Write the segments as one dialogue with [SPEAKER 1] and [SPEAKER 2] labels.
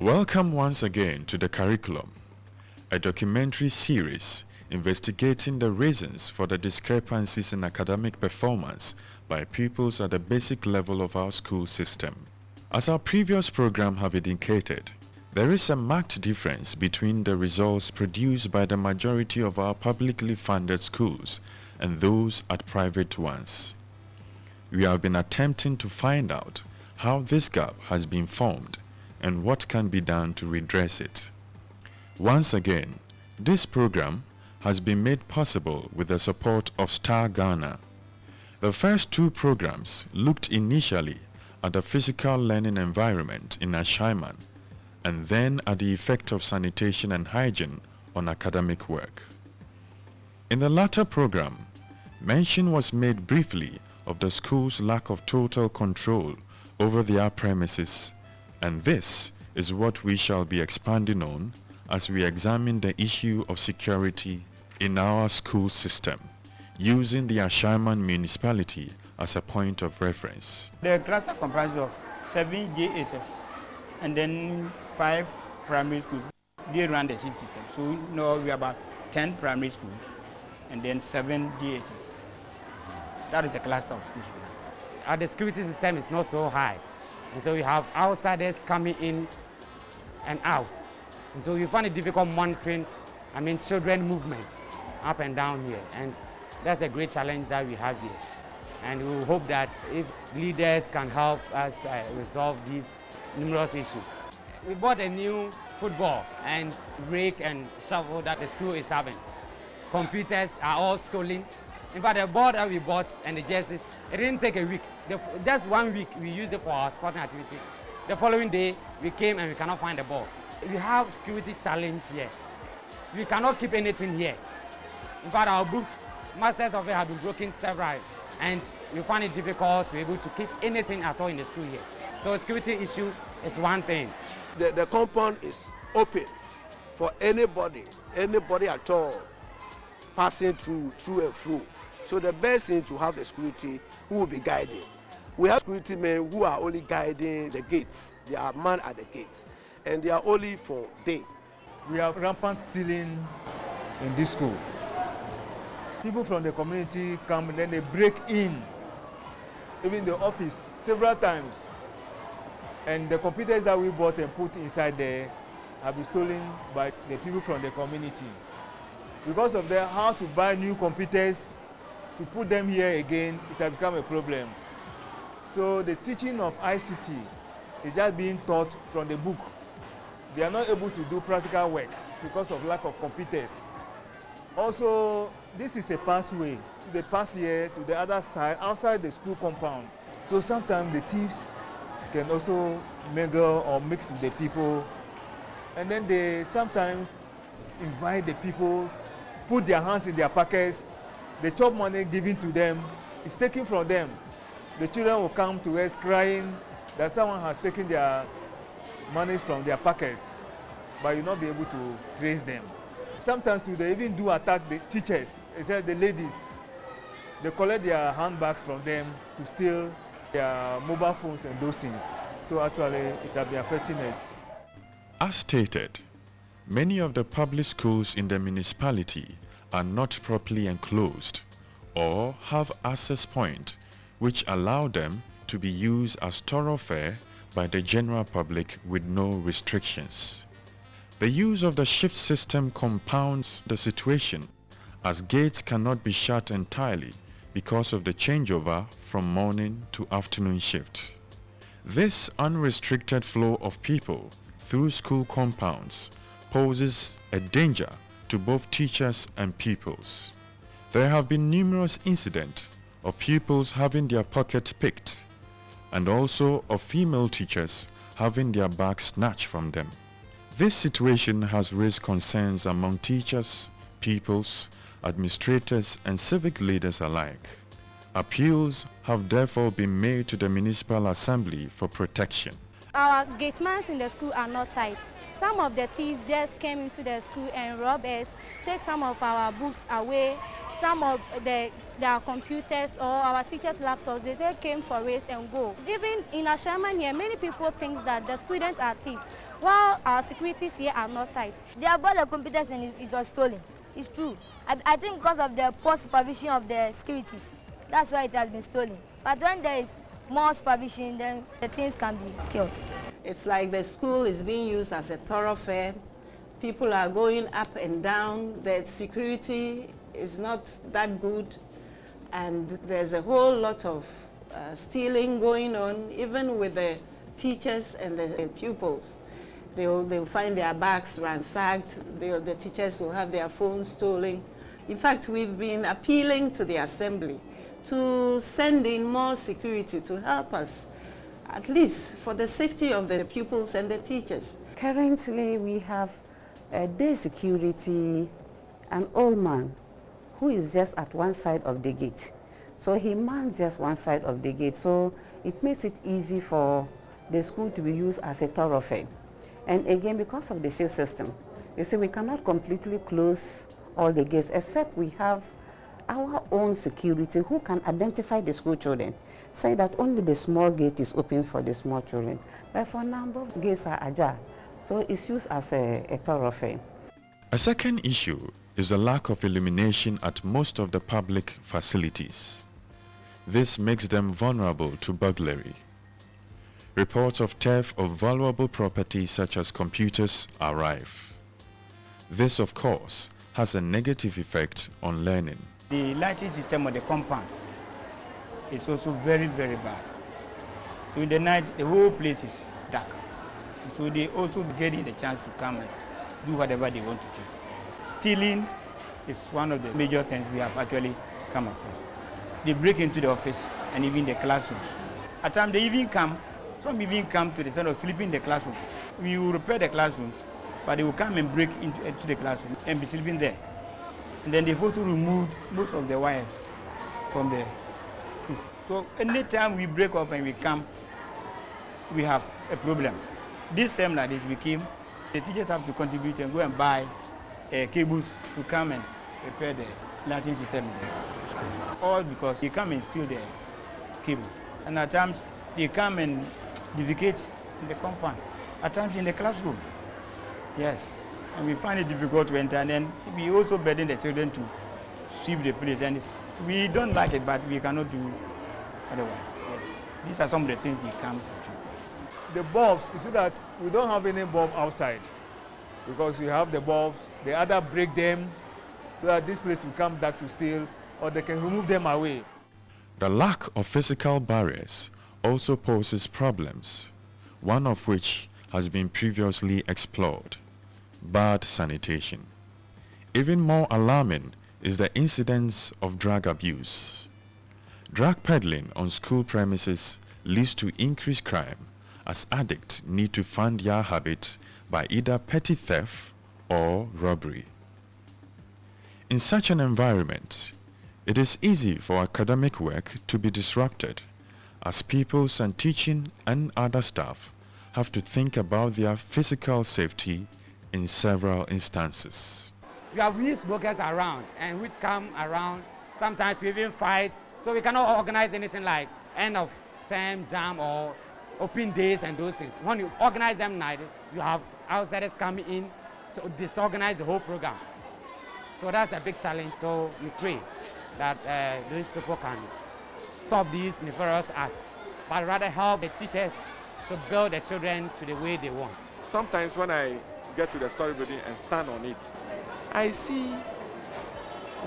[SPEAKER 1] Welcome once again to the curriculum, a documentary series investigating the reasons for the discrepancies in academic performance by pupils at the basic level of our school system. As our previous program have indicated, there is a marked difference between the results produced by the majority of our publicly funded schools and those at private ones. We have been attempting to find out how this gap has been formed and what can be done to redress it. Once again, this program has been made possible with the support of S.T.A.R Ghana. The first two programs looked initially at the physical learning environment in Ashaiman and then at the effect of sanitation and hygiene on academic work. In the latter program, mention was made briefly of the school's lack of total control over their premises, and this is what we shall be expanding on as we examine the issue of security in our school system, using the Ashaiman municipality as a point of reference.
[SPEAKER 2] The cluster comprises of 7 JSS and then 5 primary schools. They run the shift system. So now we have about 10 primary schools and then 7 JSS. That is the cluster of schools we have.
[SPEAKER 3] The security system is not so high. And so we have outsiders coming in and out. And so we find it difficult monitoring, children movement up and down here. And that's a great challenge that we have here. And we hope that if leaders can help us resolve these numerous issues. We bought a new football and rake and shovel that the school is having. Computers are all stolen. In fact, the ball that we bought and the jerseys, it didn't take a week. Just 1 week we used it for our sporting activity. The following day we came and we cannot find the ball. We have security challenge here. We cannot keep anything here. In fact, our books, masters of it, have been broken several, and we find it difficult to be able to keep anything at all in the school here. So security issue is one thing.
[SPEAKER 4] The compound is open for anybody at all passing through and through. So the best thing to have the security who will be guiding. We have security men who are only guiding the gates. They are manned at the gates, and they are only for day.
[SPEAKER 5] We have rampant stealing in this school. People from the community come and then they break in, even the office several times. And the computers that we bought and put inside there have been stolen by the people from the community. Because of that, how to buy new computers, to put them here again, it has become a problem. So the teaching of ICT is just being taught from the book. They are not able to do practical work because of lack of computers. Also, this is a passway. They pass here to the other side, outside the school compound. So sometimes the thieves can also mingle or mix with the people. And then they sometimes invite the people, put their hands in their pockets. The chop money given to them is taken from them. The children will come to us crying that someone has taken their monies from their pockets, but you'll not be able to trace them. Sometimes they even do attack the teachers, the ladies. They collect their handbags from them to steal their mobile phones and those things. So actually, it has been affecting us.
[SPEAKER 1] As stated, many of the public schools in the municipality are not properly enclosed or have access points which allow them to be used as thoroughfare by the general public with no restrictions. The use of the shift system compounds the situation, as gates cannot be shut entirely because of the changeover from morning to afternoon shift. This unrestricted flow of people through school compounds poses a danger to both teachers and pupils. There have been numerous incidents of pupils having their pockets picked, and also of female teachers having their bags snatched from them. This situation has raised concerns among teachers, pupils, administrators, and civic leaders alike. Appeals have therefore been made to the Municipal Assembly for protection.
[SPEAKER 6] Our gatemans in the school are not tight. Some of the thieves just came into the school and robbed us, take some of our books away. Some of the their computers or our teachers' laptops. They just came for it and go. Even in Ashaiman here, many people think that the students are thieves, while our securities here are not tight.
[SPEAKER 7] They have brought the computers and it was stolen. It's true. I think because of the poor supervision of the securities, that's why it has been stolen. But when there is more supervision, then the things can be secured.
[SPEAKER 8] It's like the school is being used as a thoroughfare. People are going up and down. The security is not that good. And there's a whole lot of stealing going on, even with the teachers and the pupils. They'll find their bags ransacked. The teachers will have their phones stolen. In fact, we've been appealing to the assembly to send in more security to help us, at least for the safety of the pupils and the teachers.
[SPEAKER 9] Currently, we have a day security, an old man who is just at one side of the gate. So he mans just one side of the gate. So it makes it easy for the school to be used as a thoroughfare. And again, because of the shift system, you see, we cannot completely close all the gates, except we have our own security who can identify the school children, say that only the small gate is open for the small children. But for now, both gates are ajar, so it's used as a thoroughfare.
[SPEAKER 1] A second issue is the lack of illumination at most of the public facilities. This makes them vulnerable to burglary. Reports of theft of valuable property such as computers are rife. This, of course, has a negative effect on learning.
[SPEAKER 2] The lighting system of the compound is also very, very bad. So in the night, the whole place is dark. So they also getting the chance to come and do whatever they want to do. Stealing is one of the major things we have actually come across. They break into the office and even the classrooms. At times they even come, some even come to the side of sleeping in the classroom. We will repair the classrooms, but they will come and break into the classroom and be sleeping there. And then they've also removed most of the wires from there. So anytime we break off and we come, we have a problem. This time like this, the teachers have to contribute and go and buy cables to come and repair the lighting system in the school. All because they come and steal the cables. And at times, they come and defecate in the compound. At times in the classroom. Yes. And we find it difficult to enter, and then we also burden the children to sweep the place. And we don't like it, but we cannot do otherwise. Yes. These are some of the things they come to do.
[SPEAKER 5] The bulbs, you see that we don't have any bulb outside because we have the bulbs. They either break them so that this place will come back to steal, or they can remove them away.
[SPEAKER 1] The lack of physical barriers also poses problems, one of which has been previously explored: bad sanitation. Even more alarming is the incidence of drug abuse. Drug peddling on school premises leads to increased crime, as addicts need to fund their habit by either petty theft or robbery. In such an environment, it is easy for academic work to be disrupted, as pupils and teaching and other staff have to think about their physical safety in several instances.
[SPEAKER 3] We have weed smokers around, and which come around sometimes to even fight. So we cannot organize anything like end of term jam or open days and those things. When you organize them night, you have outsiders coming in to disorganize the whole program. So that's a big challenge. So we pray that those people can stop these nefarious acts, but rather help the teachers to build the children to the way they want.
[SPEAKER 10] Sometimes when I get to the storage building and stand on it, I see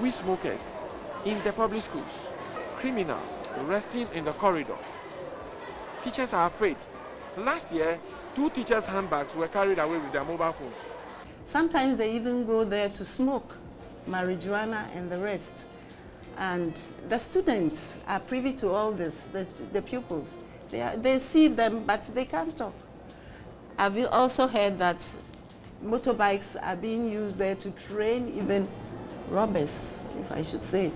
[SPEAKER 10] weed smokers in the public schools, criminals resting in the corridor. Teachers are afraid. Last year, 2 teachers' handbags were carried away with their mobile phones.
[SPEAKER 8] Sometimes they even go there to smoke marijuana and the rest. And the students are privy to all this, the pupils. They see them, but they can't talk. Have you also heard that motorbikes are being used there to train even robbers, if I should say?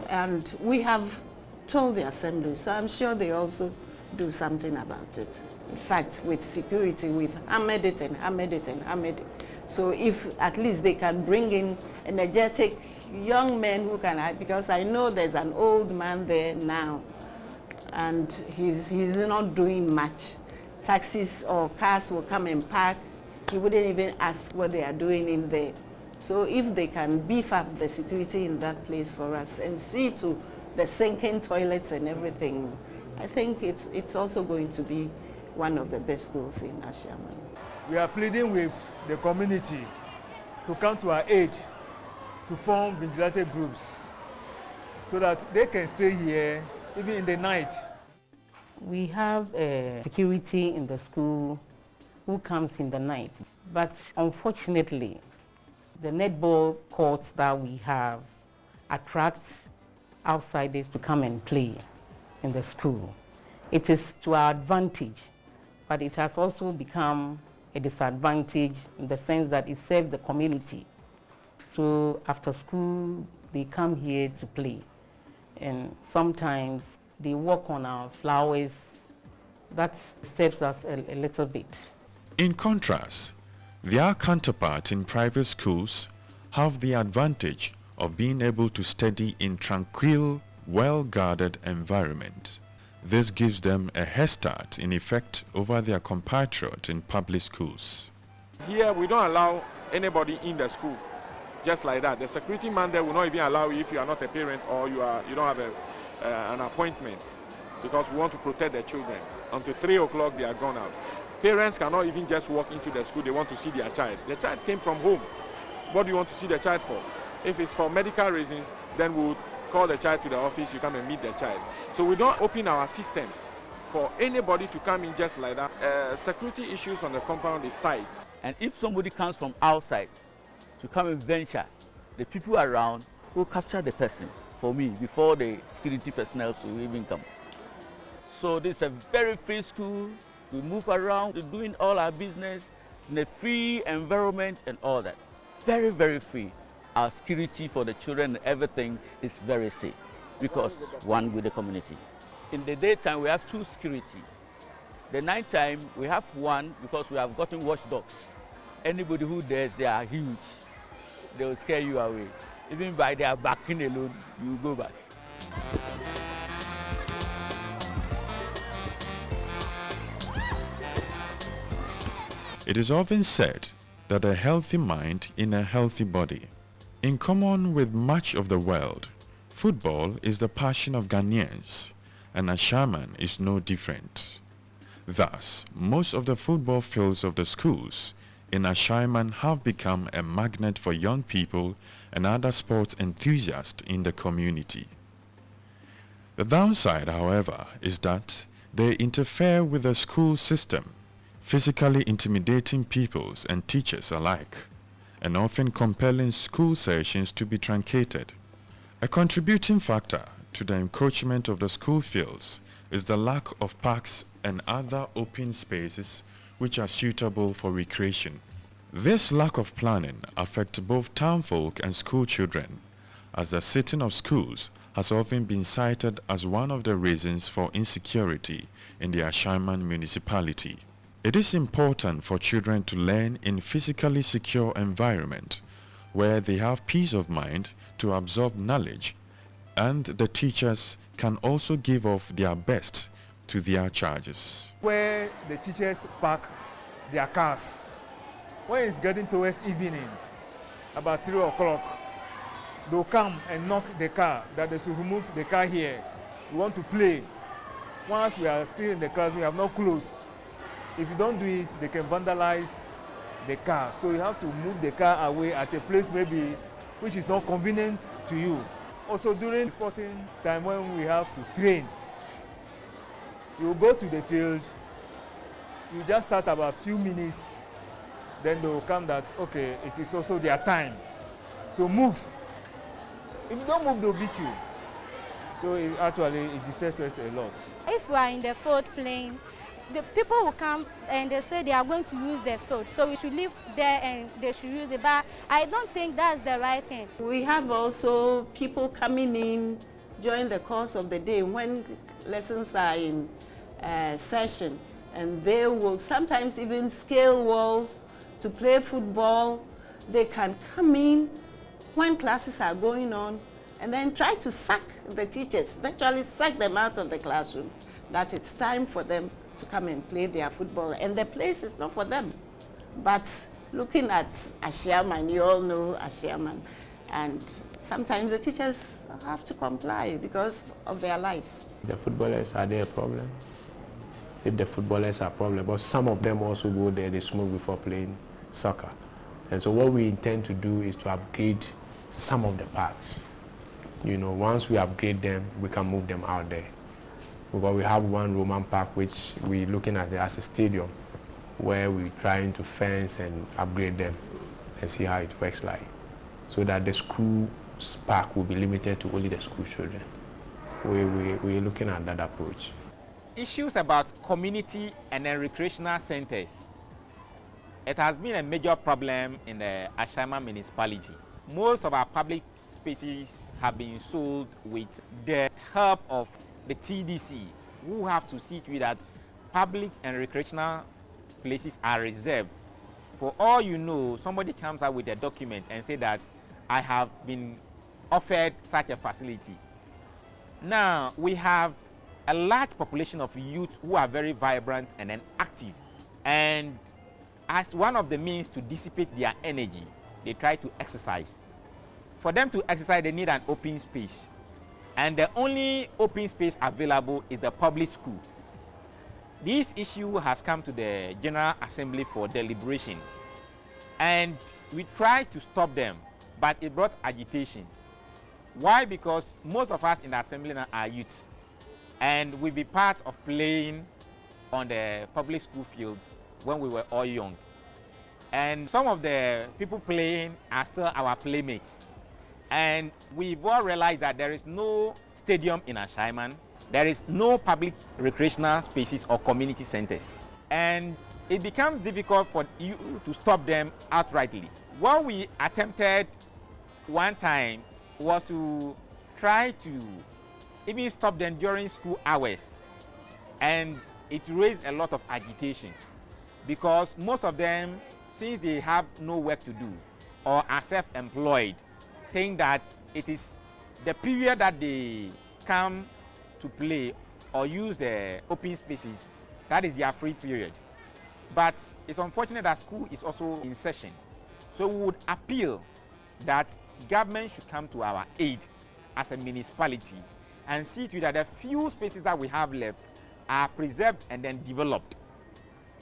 [SPEAKER 8] And we have told the assembly, so I'm sure they also do something about it. In fact, with security, we've hammered it and hammered it and hammered it. So if at least they can bring in energetic young men who can, because I know there's an old man there now, and he's not doing much. Taxis or cars will come and park. He wouldn't even ask what they are doing in there. So if they can beef up the security in that place for us and see to the sinking toilets and everything, I think it's also going to be one of the best schools in Ashaiman.
[SPEAKER 5] We are pleading with the community to come to our aid to form vigilante groups so that they can stay here even in the night.
[SPEAKER 9] We have security in the school who comes in the night, but unfortunately, the netball courts that we have attract outsiders to come and play in the school. It is to our advantage, but it has also become a disadvantage in the sense that it serves the community. So after school, they come here to play, and sometimes they walk on our flowers. That disturbs us a little bit.
[SPEAKER 1] In contrast, their counterparts in private schools have the advantage of being able to study in tranquil, well-guarded environment. This gives them a head start in effect over their compatriots in public schools.
[SPEAKER 10] Here we don't allow anybody in the school just like that. The security man there will not even allow you if you are not a parent or you don't have an appointment, because we want to protect the children. Until 3 o'clock they are gone out. Parents cannot even just walk into the school. They want to see their child. The child came from home. What do you want to see the child for? If it's for medical reasons, then we'll call the child to the office, you come and meet the child. So we don't open our system for anybody to come in just like that. Security issues on the compound is tight.
[SPEAKER 11] And if somebody comes from outside to come and venture, the people around will capture the person for me before the security personnel will even come. So this is a very free school. We move around, we're doing all our business in a free environment and all that. Very, very free. Our security for the children and everything is very safe because one with the community. In the daytime, we have 2 security. The nighttime, we have 1 because we have gotten watchdogs. Anybody who dares, they are huge. They will scare you away. Even by their backing alone, you go back.
[SPEAKER 1] It is often said that a healthy mind in a healthy body. In common with much of the world, football is the passion of Ghanaians, and Ashaiman is no different. Thus, most of the football fields of the schools in Ashaiman have become a magnet for young people and other sports enthusiasts in the community. The downside, however, is that they interfere with the school system, physically intimidating pupils and teachers alike, and often compelling school sessions to be truncated. A contributing factor to the encroachment of the school fields is the lack of parks and other open spaces which are suitable for recreation. This lack of planning affects both townfolk and school children, as the sitting of schools has often been cited as one of the reasons for insecurity in the Ashaiman municipality. It is important for children to learn in physically secure environment where they have peace of mind to absorb knowledge, and the teachers can also give off their best to their charges.
[SPEAKER 5] Where the teachers park their cars, when it's getting towards evening, about 3 o'clock, they'll come and knock the car, that they should remove the car here. We want to play. Once we are still in the class, we have not closed. If you don't do it, they can vandalize the car. So you have to move the car away at a place maybe which is not convenient to you. Also during sporting time when we have to train, you go to the field, you just start about a few minutes, then they will come that, okay, it is also their time. So move. If you don't move, they'll beat you. So it disturbs us a lot.
[SPEAKER 6] If we are in the field playing, the people will come and they say they are going to use the field, so we should leave there and they should use it. But I don't think that's the right thing.
[SPEAKER 8] We have also people coming in during the course of the day when lessons are in session, and they will sometimes even scale walls to play football. They can come in when classes are going on, and then try to sack the teachers, virtually sack them out of the classroom, that it's time for them to come and play their football, and the place is not for them. But looking at Ashaiman, you all know Ashaiman, and sometimes the teachers have to comply because of their lives.
[SPEAKER 12] The footballers, are they a problem? If the footballers are a problem, but some of them also go there, they smoke before playing soccer. And so what we intend to do is to upgrade some of the parks. You know, once we upgrade them, we can move them out there. Because we have one Roman park which we're looking at it as a stadium, where we're trying to fence and upgrade them and see how it works like. So that the school park will be limited to only the school children. We're looking at that approach.
[SPEAKER 13] Issues about community and then recreational centers. It has been a major problem in the Ashaiman municipality. Most of our public spaces have been sold with the help of the TDC, who have to see to it that public and recreational places are reserved. For all you know, somebody comes out with a document and say that I have been offered such a facility. Now, we have a large population of youth who are very vibrant and then active. And as one of the means to dissipate their energy, they try to exercise. For them to exercise, they need an open space. And the only open space available is the public school. This issue has come to the General Assembly for deliberation. And we tried to stop them, but it brought agitation. Why? Because most of us in the assembly now are youth. And we be part of playing on the public school fields when we were all young. And some of the people playing are still our playmates. And we've all realized that there is no stadium in Ashaiman. There is no public recreational spaces or community centers. And it becomes difficult for you to stop them outrightly. What we attempted one time was to try to even stop them during school hours. And it raised a lot of agitation because most of them, since they have no work to do or are self-employed, think that it is the period that they come to play or use the open spaces, that is their free period. But it's unfortunate that school is also in session. So we would appeal that government should come to our aid as a municipality and see to it that the few spaces that we have left are preserved and then developed.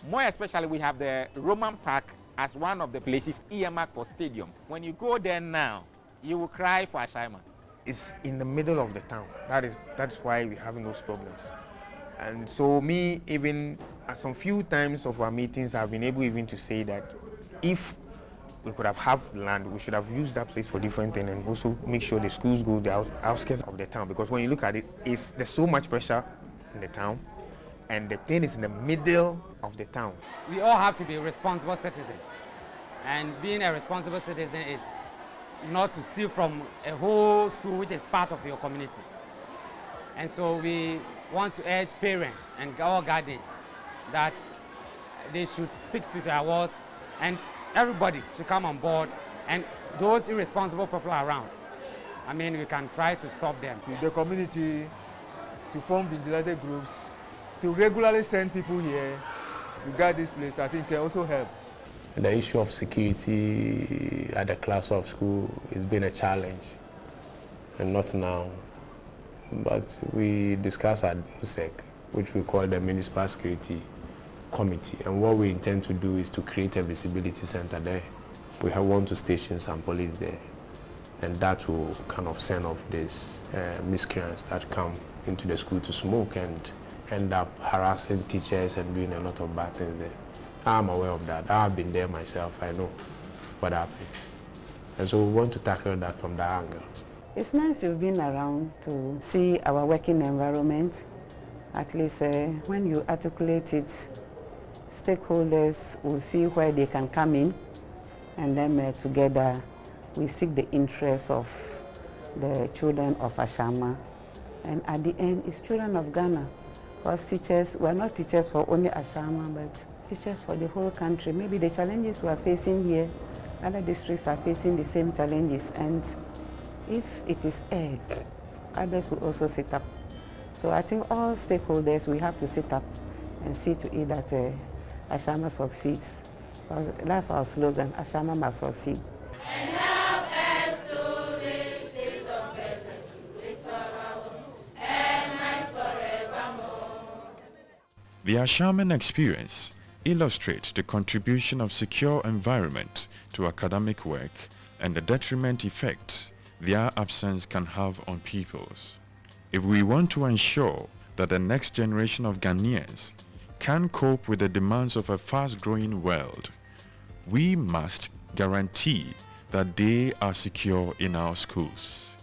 [SPEAKER 13] More especially, we have the Roman Park as one of the places earmarked for stadium. When you go there now, you will cry for Ashaiman.
[SPEAKER 14] It's in the middle of the town. That's why we're having those problems. And so me, even at some few times of our meetings, I've been able even to say that if we could have land, we should have used that place for different things and also make sure the schools go the outskirts of the town. Because when you look at it, there's so much pressure in the town and the thing is in the middle of the town.
[SPEAKER 3] We all have to be responsible citizens. And being a responsible citizen is not to steal from a whole school which is part of your community. And so we want to urge parents and all guardians that they should speak to their wards and everybody should come on board, and those irresponsible people around, I mean, we can try to stop them.
[SPEAKER 5] The community to form vigilantes groups, to regularly send people here to guard this place, I think can also help.
[SPEAKER 12] The issue of security at the class of school has been a challenge, and not now. But we discussed at MUSEC, which we call the Municipal Security Committee, and what we intend to do is to create a visibility center there. We want to station some police there, and that will kind of send off these miscreants that come into the school to smoke and end up harassing teachers and doing a lot of bad things there. I'm aware of that. I've been there myself. I know what happens. And so we want to tackle that from that angle.
[SPEAKER 9] It's nice you've been around to see our working environment. At least when you articulate it, stakeholders will see where they can come in, and then together we seek the interests of the children of Ashaiman. And at the end, it's children of Ghana. Because teachers, we're not teachers for only Ashaiman, but teachers for the whole country. Maybe the challenges we are facing here Other districts are facing the same challenges, and if it is aired, others will also sit up. So I think all stakeholders, we have to sit up and see to it that Ashaiman succeeds. Because that's our slogan, Ashaiman must succeed.
[SPEAKER 1] The Ashaiman experience illustrates the contribution of secure environment to academic work and the detriment effect their absence can have on pupils. If we want to ensure that the next generation of Ghanaians can cope with the demands of a fast-growing world, we must guarantee that they are secure in our schools.